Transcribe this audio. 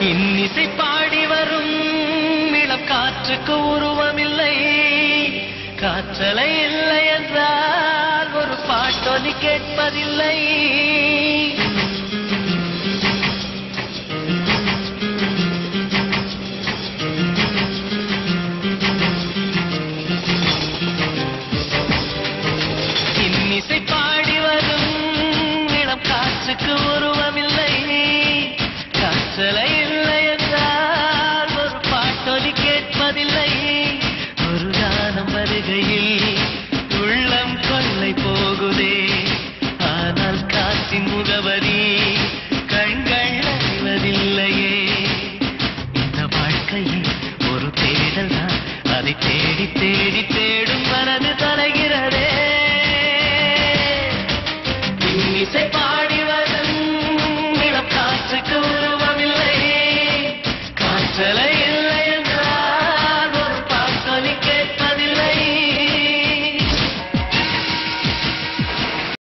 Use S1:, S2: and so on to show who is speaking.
S1: இன்னிசை பாடி வரும் இளம் காற்றுக்கு உருவமில்லை. காற்றலை இல்லை என்றால் ஒரு பாட்டொலி கேட்பதில்லை. இன்னிசை பாடி வரும் இளம் காற்றுக்கு உருவமில்லை. காற்றலை இல்லை என்றால் ஒரு பாட்டொலி கேட்பதில்லை. ஒரு கானம் வருகையில் உள்ளம் கொள்ளை போகுதே, ஆனால் காற்றின் முகவரி